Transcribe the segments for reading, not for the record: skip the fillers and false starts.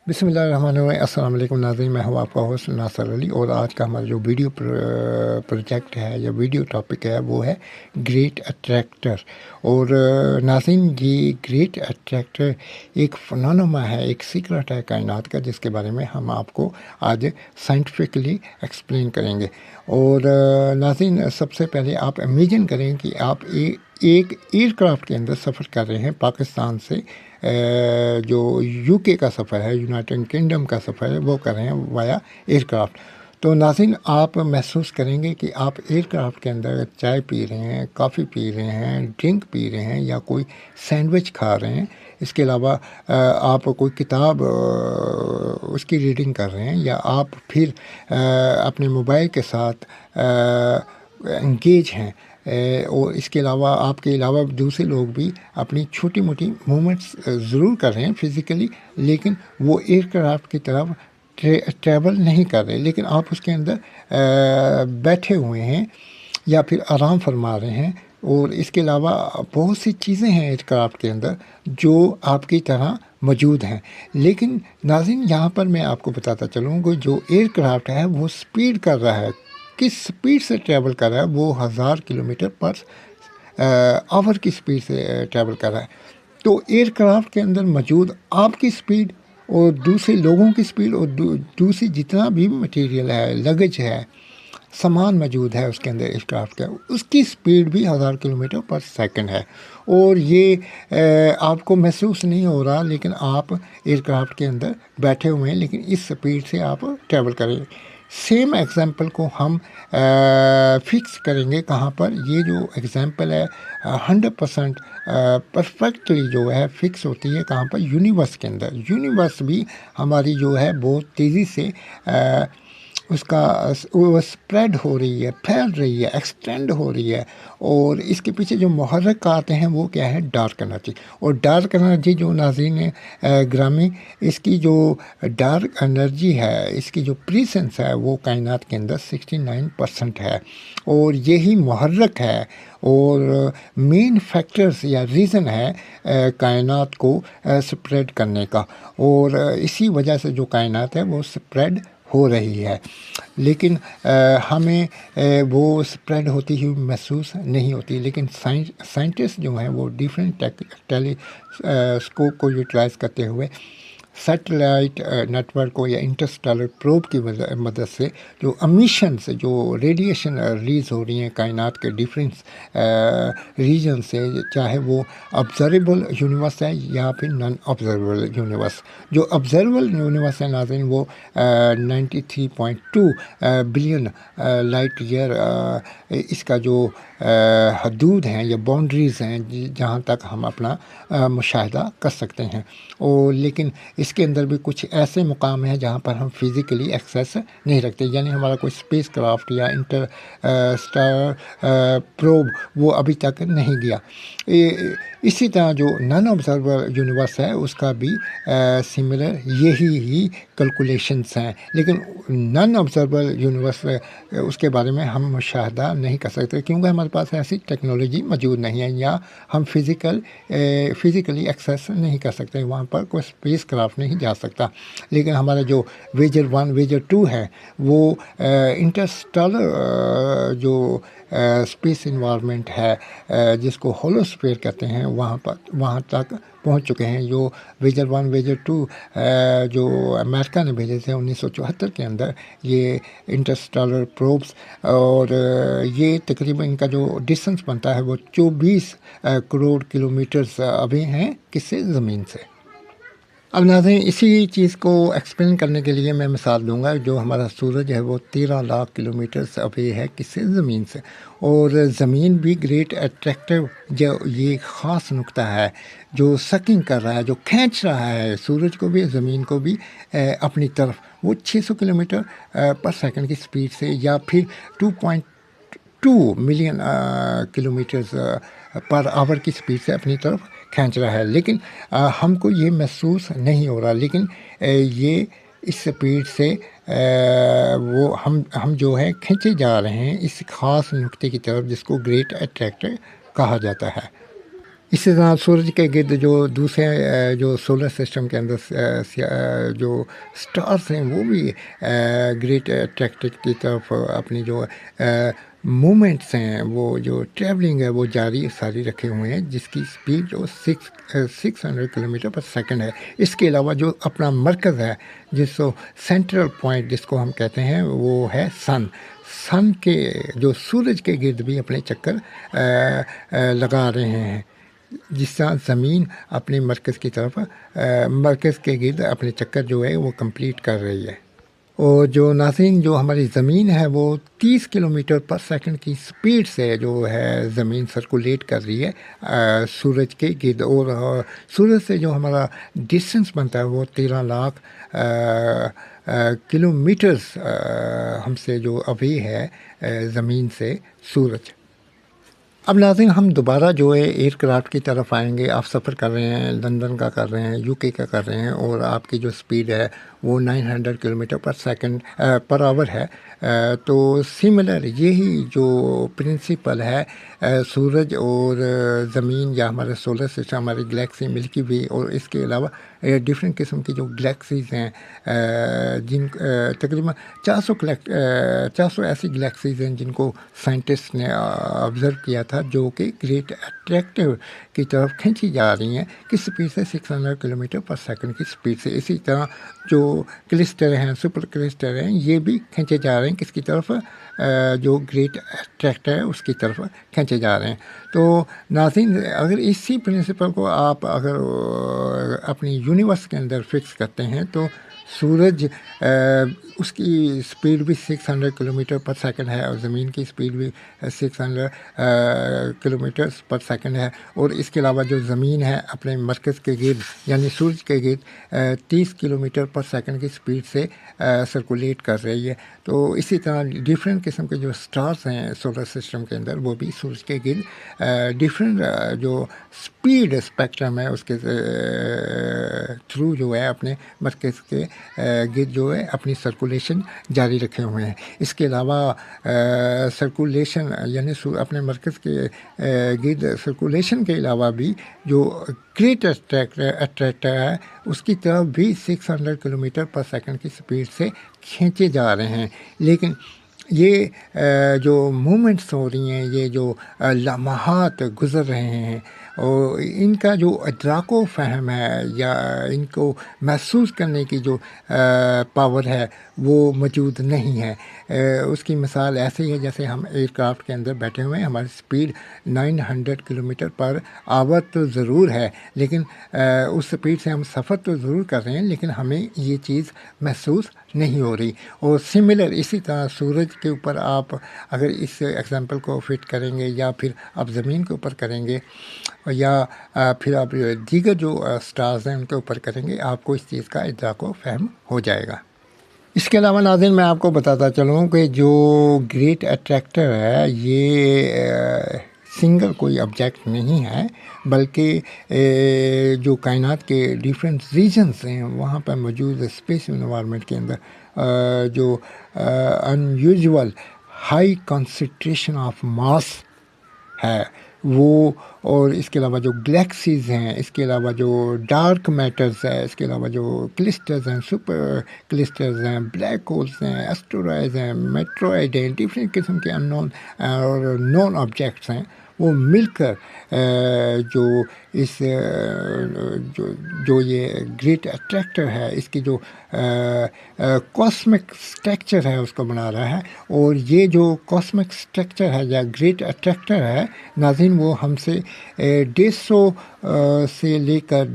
बिस्मिल्लाहिर्रहमानिर्रहीम। अस्सलाम वालेकुम नाज़रीन, मैं हूँ आपका होस्ट नासर अली। और आज का हमारा जो वीडियो प्रोजेक्ट है या वीडियो टॉपिक है वो है ग्रेट अट्रैक्टर। और नाज़रीन, ये ग्रेट अट्रैक्टर एक फिनोमेना है, एक सीक्रेट है कायनात का, जिसके बारे में हम आपको आज साइंटिफिकली एक्सप्लेन करेंगे। और नाज़रीन, सबसे पहले आप इमेजिन करें कि आप एक एयरक्राफ्ट के अंदर सफ़र कर रहे हैं पाकिस्तान से। जो यूके का सफ़र है, यूनाइटेड किंगडम का सफ़र है, वो कर रहे हैं वाया एयरक्राफ्ट। तो नाज़रीन, आप महसूस करेंगे कि आप एयरक्राफ्ट के अंदर चाय पी रहे हैं, कॉफ़ी पी रहे हैं, ड्रिंक पी रहे हैं या कोई सैंडविच खा रहे हैं। इसके अलावा आप कोई किताब उसकी रीडिंग कर रहे हैं, या आप फिर अपने मोबाइल के साथ इंगेज हैं। और इसके अलावा आपके अलावा दूसरे लोग भी अपनी छोटी मोटी मूवमेंट्स ज़रूर कर रहे हैं फिज़िकली, लेकिन वो एयरक्राफ्ट की तरफ ट्रैवल नहीं कर रहे, लेकिन आप उसके अंदर बैठे हुए हैं या फिर आराम फरमा रहे हैं। और इसके अलावा बहुत सी चीज़ें हैं एयरक्राफ्ट के अंदर जो आपकी तरह मौजूद हैं। लेकिन नाज़रीन, यहाँ पर मैं आपको बताता चलूँगा, जो एयरक्राफ्ट है वो स्पीड कर रहा है, किस स्पीड से ट्रैवल कर रहा है, वो 1000 किलोमीटर पर आवर की स्पीड से ट्रैवल कर रहा है। तो एयरक्राफ्ट के अंदर मौजूद आपकी स्पीड और दूसरे लोगों की स्पीड और दूसरी जितना भी मटेरियल है, लगेज है, सामान मौजूद है उसके अंदर एयरक्राफ्ट का, उसकी स्पीड भी 1000 किलोमीटर पर सेकंड है। और ये आपको महसूस नहीं हो रहा, लेकिन आप एयरक्राफ्ट के अंदर बैठे हुए हैं, लेकिन इस स्पीड से आप ट्रैवल करें। सेम एग्जांपल को हम फिक्स करेंगे कहाँ पर। ये जो एग्जांपल है 100% परफेक्टली जो है फिक्स होती है कहाँ पर, यूनिवर्स के अंदर। यूनिवर्स भी हमारी जो है बहुत तेज़ी से उसका वो स्प्रेड हो रही है, फैल रही है, एक्सटेंड हो रही है। और इसके पीछे जो मुहर्रिक आते हैं वो क्या है, डार्क एनर्जी। और डार्क एनर्जी जो नाज़रीन ग्रामी, इसकी जो डार्क एनर्जी है, इसकी जो प्रेजेंस है वो कायनात के अंदर 69% है। और यही मुहर्रिक है और मेन फैक्टर्स या रीज़न है कायनात को स्प्रेड करने का। और इसी वजह से जो कायनात है वो स्प्रेड हो रही है, लेकिन हमें वो स्प्रेड होती हुई महसूस नहीं होती। लेकिन साइंटिस्ट जो हैं वो डिफरेंट टेलीस्कोप को यूटिलाइज़ करते हुए सैटेलाइट नेटवर्क को या इंटरस्टेलर प्रोब की मदद से जो एमिशंस, जो रेडिएशन रिलीज़ हो रही हैं कायनात के डिफरेंट रीजन से, चाहे वो ऑब्जर्वेबल यूनिवर्स है या फिर नॉन ऑब्जर्वेबल यूनिवर्स। जो ऑब्जर्वेबल यूनिवर्स है नाज़रीन, वो 93.2 बिलियन लाइट ईयर इसका जो हदूद हैं या बाउंड्रीज़ हैं जहाँ तक हम अपना मुशाहिदा कर सकते हैं। और लेकिन इसके अंदर भी कुछ ऐसे मुकाम हैं जहाँ पर हम फिज़िकली एक्सेस नहीं रखते, यानी हमारा कोई स्पेस क्राफ्ट या इंटर स्टार प्रोब वो अभी तक नहीं गया। इसी तरह जो नॉन ऑब्जर्वर यूनिवर्स है उसका भी सिमिलर यही ही कैलकुलेशंस हैं, लेकिन नॉन ऑब्जर्वर यूनिवर्स उसके बारे में हम मुशाहिदा नहीं कर सकते, क्योंकि हमारे पास ऐसी टेक्नोलॉजी मौजूद नहीं है, या हम फिज़िकली एक्सेस नहीं कर सकते, वहाँ पर कोई स्पेस क्राफ्ट नहीं जा सकता। लेकिन हमारा जो वेजर 1 वेजर 2 है वो इंटरस्टेलर जो स्पेस इन्वायरमेंट है जिसको होलोस्फीयर कहते हैं, वहाँ तक पहुँच चुके हैं। जो वेजर 1 वेजर 2 जो अमेरिका ने भेजे थे 1974 के अंदर, ये इंटरस्टेलर प्रोब्स, और ये तकरीबन इनका जो डिस्टेंस बनता है वो 24 करोड़ किलोमीटर्स अभी हैं किससे, ज़मीन से। अब नाज़रीन, इसी चीज़ को एक्सप्लेन करने के लिए मैं मिसाल दूंगा। जो हमारा सूरज है वो 13 लाख किलोमीटर अवे है किससे, ज़मीन से। और ज़मीन भी ग्रेट अट्रैक्टिव, जो ये ख़ास नुक्ता है जो सकिंग कर रहा है, जो खींच रहा है सूरज को भी ज़मीन को भी अपनी तरफ, वो 600 किलोमीटर पर सेकंड की स्पीड से या फिर 2.2 मिलियन किलोमीटर्स पर आवर की स्पीड से अपनी तरफ खींच रहा है। लेकिन हमको ये महसूस नहीं हो रहा, लेकिन ये इस स्पीड से वो हम जो है खींचे जा रहे हैं इस ख़ास नुक्ते की तरफ जिसको ग्रेट अट्रैक्टर कहा जाता है। इसी तरह सूरज के गिर्द जो दूसरे जो सोलर सिस्टम के अंदर जो स्टार्स हैं वो भी ग्रेट अट्रैक्टर की तरफ अपनी जो मूवमेंट्स हैं, वो जो ट्रैवलिंग है वो जारी सारी रखे हुए हैं, जिसकी स्पीड जो 600 किलोमीटर पर सेकंड है। इसके अलावा जो अपना मरकज़ है, जिसको सेंट्रल पॉइंट जिसको हम कहते हैं, वो है सन के जो सूरज के गिर्द भी अपने चक्कर लगा रहे हैं, जिस तरह ज़मीन अपने मरकज़ की तरफ मरकज़ के गिर्द अपने चक्कर जो है वो कंप्लीट कर रही है। और जो नाज़रीन जो हमारी ज़मीन है वो 30 किलोमीटर पर सेकंड की स्पीड से जो है ज़मीन सर्कुलेट कर रही है सूरज के गिर्द। और सूरज से जो हमारा डिस्टेंस बनता है वो 13 लाख किलोमीटर्स हमसे जो अभी है ज़मीन से सूरज। अब नाज़रीन हम दोबारा जो है एयरक्राफ्ट की तरफ आएंगे। आप सफ़र कर रहे हैं, लंदन का कर रहे हैं, यूके का कर रहे हैं, और आपकी जो स्पीड है वो 900 किलोमीटर पर सेकंड पर आवर है। तो सिमिलर यही जो प्रिंसिपल है सूरज और ज़मीन या हमारे सोलर सिस्टम, हमारी गैलेक्सी मिल्की वे, और इसके अलावा डिफरेंट किस्म की जो गैलेक्सीज़ हैं, जिन तकरीबन 400 ऐसी गैलेक्सीज़ हैं जिनको साइंटिस्ट ने ऑब्ज़र्व किया था, जो कि ग्रेट अट्रैक्टिव की तरफ खींची जा रही हैं कि स्पीड से 600 किलोमीटर पर सेकंड की स्पीड से। इसी तरह जो क्लिस्टर हैं, सुपर क्लिस्टर हैं, ये भी खींचे जा रहे हैं किसकी तरफ, जो ग्रेट अट्रैक्टर है उसकी तरफ खींचे जा रहे हैं। तो नाज़रीन अगर इसी प्रिंसिपल को आप अगर अपनी यूनिवर्स के अंदर फिक्स करते हैं तो सूरज उसकी स्पीड भी 600 किलोमीटर पर सेकंड है और ज़मीन की स्पीड भी 600 किलोमीटर पर सेकंड है। और इसके अलावा जो ज़मीन है अपने मरकज़ के गिर्द यानी सूरज के गिर्द 30 किलोमीटर पर सेकंड की स्पीड से सर्कुलेट कर रही है। तो इसी तरह डिफरेंट किस्म के जो स्टार्स हैं सोलर सिस्टम के अंदर, वो भी सूरज के गिर्द डिफरेंट जो स्पीड स्पेक्ट्रम है उसके थ्रू जो है अपने मरकज़ के गिर्द जो है अपनी सर्कुलेशन जारी रखे हुए हैं। इसके अलावा सर्कुलेशन यानी अपने मरकज़ के गिर्द सर्कुलेशन के अलावा भी जो ग्रेट अट्रैक्टर है उसकी तरफ भी 600 किलोमीटर पर सेकंड की स्पीड से खींचे जा रहे हैं। लेकिन ये जो मूवमेंट्स हो रही हैं, ये जो लम्हात गुज़र रहे हैं, और इनका जो अदराको फ़हम है या इनको महसूस करने की जो पावर है वो मौजूद नहीं है। उसकी मिसाल ऐसे ही है जैसे हम एयरक्राफ्ट के अंदर बैठे हुए हैं, हमारी स्पीड 900 किलोमीटर पर आवर तो ज़रूर है, लेकिन उस स्पीड से हम सफ़र तो ज़रूर कर रहे हैं, लेकिन हमें ये चीज़ महसूस नहीं हो रही। और सिमिलर इसी तरह सूरज के ऊपर आप अगर इस एग्जांपल को फिट करेंगे या फिर आप ज़मीन के ऊपर करेंगे या फिर आप दीगर जो स्टार्स हैं उनके ऊपर करेंगे, आपको इस चीज़ का इद्राको फ़हम हो जाएगा। इसके अलावा नाज़रीन मैं आपको बताता चलूँ कि जो ग्रेट अट्रैक्टर है ये सिंगल कोई ऑब्जेक्ट नहीं है, बल्कि जो कायनात के डिफरेंट रीजन्स हैं वहाँ पर मौजूद स्पेस एनवायरनमेंट के अंदर जो unusual high concentration of mass है वो, और इसके अलावा जो गैलेक्सीज़ हैं, इसके अलावा जो डार्क मैटर्स है, इसके अलावा जो क्लिस्टर्स हैं, सुपर क्लिस्टर्स हैं, ब्लैक होल्स हैं, एस्ट्रॉयड्स हैं, मेट्रॉयड हैं, डिफरेंट किस्म के अननोन और नॉन ऑब्जेक्ट्स हैं, वो मिलकर जो इस जो ये ग्रेट अट्रैक्टर है इसकी जो कॉस्मिक स्ट्रक्चर है उसको बना रहा है। और ये जो कॉस्मिक स्ट्रक्चर है या ग्रेट अट्रैक्टर है नाज़रीन, वो हमसे 150 से लेकर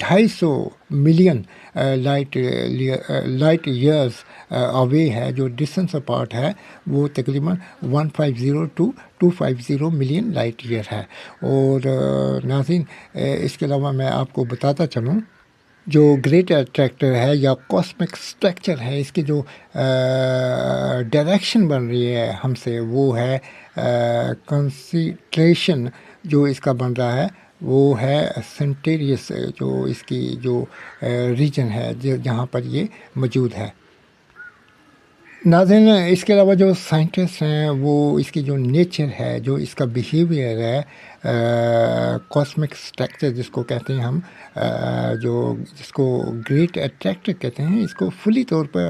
250 मिलियन लाइट ईयर्स अवे है। जो डिस्टेंस अपार्ट है वो तकरीबन 150 टू 250 मिलियन लाइट ईयर है। और नाज़रीन इसके अलावा मैं आपको बताता चलूँ जो ग्रेट अट्रैक्टर है या कॉस्मिक स्ट्रक्चर है, इसकी जो डायरेक्शन बन रही है हमसे वो है कंसंट्रेशन जो इसका बन रहा है वो है सेंटेरियस, जो इसकी जो रीजन है जहाँ पर ये मौजूद है। नाज़रीन इसके अलावा जो साइंटिस्ट हैं वो इसकी जो नेचर है, जो इसका बिहेवियर है, کاسمک اسٹرکچر جس کو کہتے ہیں ہم، جس کو گریٹ اٹریکٹر کہتے ہیں، اس کو فلی طور پر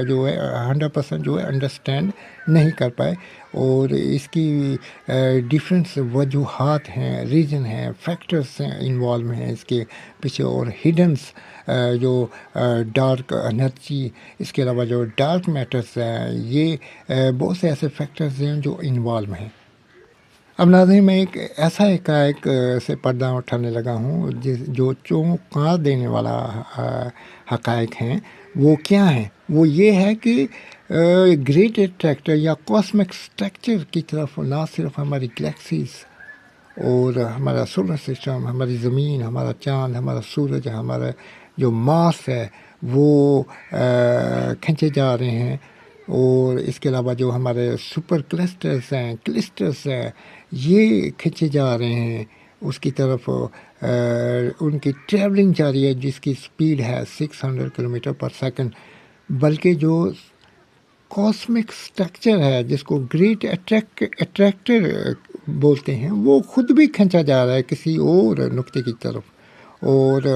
جو ہے 100% جو ہے انڈرسٹینڈ نہیں کر پائے، اور اس کی ڈفرینس وجوہات ہیں، ریزن ہیں، فیکٹرس ہیں، انوالو ہیں اس کے پیچھے، اور ہڈنس جو ڈارک انرجی، اس کے علاوہ جو ڈارک میٹرس ہیں، یہ بہت سے ایسے فیکٹرز ہیں جو انوالو ہیں۔ اب ناظرین، میں ایک ایسا حقائق سے پردہ اٹھانے لگا ہوں جو چونکا دینے والا حقائق ہیں۔ وہ کیا ہیں؟ وہ یہ ہے کہ گریٹ اٹریکٹر یا کاسمک اسٹرکچر کی طرف نہ صرف ہماری گلیکسیز اور ہمارا سولر سسٹم، ہماری زمین، ہمارا چاند، ہمارا سورج، ہمارا جو ماس ہے وہ کھنچے جا رہے ہیں، اور اس کے علاوہ جو ہمارے سپر کلسٹرز ہیں یہ کھنچے جا رہے ہیں اس کی طرف، ان کی ٹریولنگ جاری ہے جس کی سپیڈ ہے 600 کلومیٹر پر سیکنڈ، بلکہ جو کاسمک سٹرکچر ہے جس کو گریٹ اٹریکٹر بولتے ہیں وہ خود بھی کھنچا جا رہا ہے کسی اور نقطے کی طرف، اور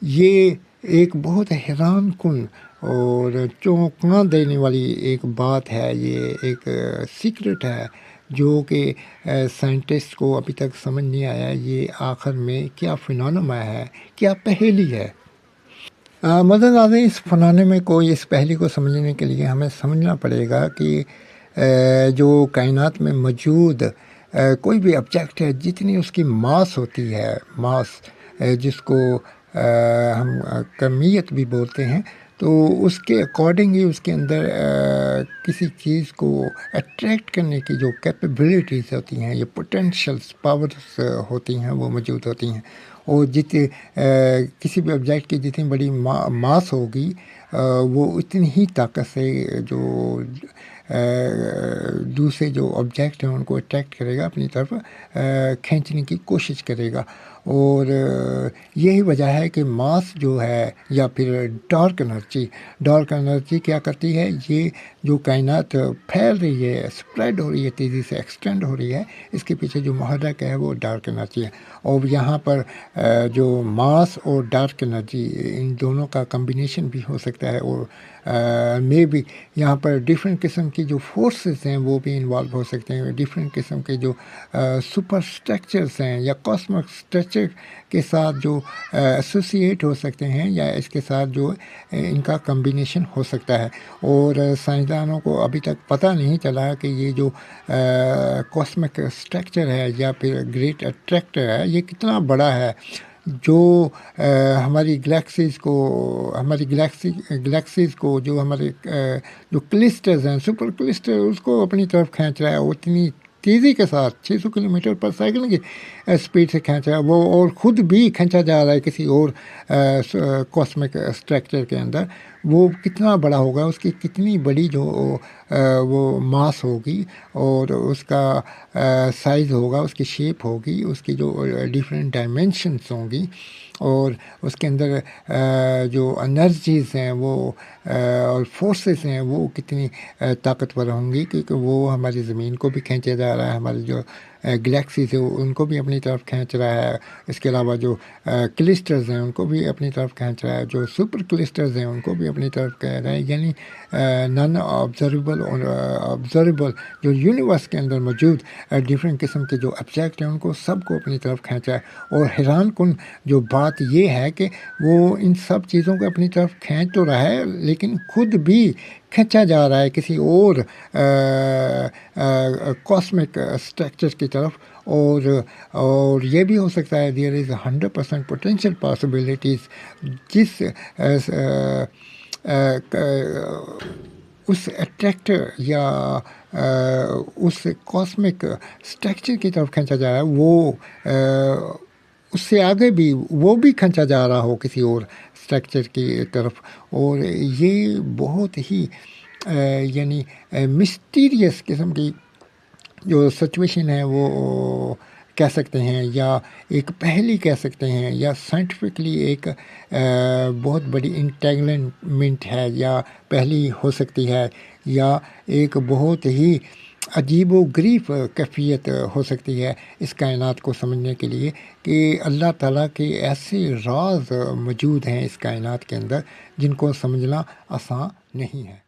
یہ ایک بہت حیران کن اور چونکا دینے والی ایک بات ہے، یہ ایک سیکرٹ ہے جو کہ سائنٹسٹ کو ابھی تک سمجھ نہیں آیا یہ آخر میں کیا فینومینا ہے، کیا پہیلی ہے۔ مدد ناظرین، اس فنانے میں کوئی اس پہلی کو سمجھنے کے لیے ہمیں سمجھنا پڑے گا کہ جو کائنات میں موجود کوئی بھی آبجیکٹ ہے، جتنی اس کی ماس ہوتی ہے، ماس جس کو ہم کمیت بھی بولتے ہیں، تو اس کے اکارڈنگ ہی اس کے اندر کسی چیز کو اٹریکٹ کرنے کی جو کیپیبلٹیز ہوتی ہیں، یہ پوٹینشیلس پاورز ہوتی ہیں، وہ موجود ہوتی ہیں، اور کسی بھی آبجیکٹ کی جتنی بڑی ماس ہوگی وہ اتنی ہی طاقت سے جو دوسرے جو آبجیکٹ ہیں ان کو اٹریکٹ کرے گا، اپنی طرف کھینچنے کی کوشش کرے گا، اور یہی وجہ ہے کہ ماس جو ہے یا پھر ڈارک انرجی کیا کرتی ہے، یہ جو کائنات پھیل رہی ہے، اسپریڈ ہو رہی ہے، تیزی سے ایکسٹینڈ ہو رہی ہے، اس کے پیچھے جو محرک ہے وہ ڈارک انرجی ہے، اور یہاں پر جو ماس اور ڈارک انرجی ان دونوں کا کمبینیشن بھی ہو سکتا ہے، اور میں بھی یہاں پر ڈفرینٹ قسم کی جو فورسز ہیں وہ بھی انوالو ہو سکتے ہیں، ڈفرینٹ قسم کے جو سپر اسٹرکچرس ہیں یا کاسمک اسٹرکچر کے ساتھ جو ایسوسیٹ ہو سکتے ہیں، یا اس کے ساتھ جو ان کا کمبینیشن ہو سکتا ہے، اور سائنسدانوں کو ابھی تک پتہ نہیں چلا کہ یہ جو کاسمک اسٹرکچر ہے یا پھر گریٹ اٹریکٹر ہے یہ کتنا بڑا ہے، جو ہماری گلیکسیز کو جو ہمارے جو کلسٹرز ہیں، سپر کلسٹر، اس کو اپنی طرف کھینچ رہا ہے، اتنی تیزی کے ساتھ 600 کلومیٹر پر سیکنڈ کی اسپیڈ سے کھینچ رہا ہے وہ، اور خود بھی کھینچا جا رہا ہے کسی اور کاسمک اسٹرکچر کے اندر۔ وہ کتنا بڑا ہوگا، اس کی کتنی بڑی جو وہ ماس ہوگی، اور اس کا سائز ہوگا، اس کی شیپ ہوگی، اس کی جو ڈیفرنٹ ڈائمینشنس ہوں گی، اور اس کے اندر جو انرجیز ہیں وہ اور فورسز ہیں وہ کتنی طاقتور ہوں گی، کیونکہ وہ ہماری زمین کو بھی کھینچے جا رہا ہے، ہماری جو گلیکسیز ہے ان کو بھی اپنی طرف کھینچ رہا ہے، اس کے علاوہ جو کلسٹرز ہیں ان کو بھی اپنی طرف کھینچ رہا ہے، جو سپر کلسٹرز ہیں ان کو بھی اپنی طرف کہہ رہا ہے، یعنی نان آبزرویبل اور آبزرویبل جو یونیورس کے اندر موجود ڈفرینٹ قسم کے جو آبجیکٹ ہیں ان کو سب کو اپنی طرف کھینچا ہے، اور حیران کن جو بات یہ ہے کہ وہ ان سب چیزوں کو اپنی طرف کھینچ تو رہا ہے لیکن خود بھی کھینچا جا رہا ہے کسی اور کاسمک اسٹرکچر کی طرف، اور یہ بھی ہو سکتا ہے دیئر از 100% پوٹینشیل پاسبلٹیز جس اس اٹریکٹر یا اس کاسمک اسٹرکچر کی طرف کھینچا جا رہا ہے، وہ اس سے آگے بھی وہ بھی کھینچا جا رہا ہو کسی اور اسٹرکچر کی طرف، اور یہ بہت ہی یعنی مسٹیریس قسم کی جو سچویشن ہے وہ کہہ سکتے ہیں، یا ایک پہلی کہہ سکتے ہیں، یا سائنٹیفکلی ایک بہت بڑی انٹیگلمنٹ ہے، یا پہلی ہو سکتی ہے، یا ایک بہت ہی عجیب و غریب کیفیت ہو سکتی ہے اس کائنات کو سمجھنے کے لیے کہ اللہ تعالیٰ کے ایسے راز موجود ہیں اس کائنات کے اندر جن کو سمجھنا آسان نہیں ہے۔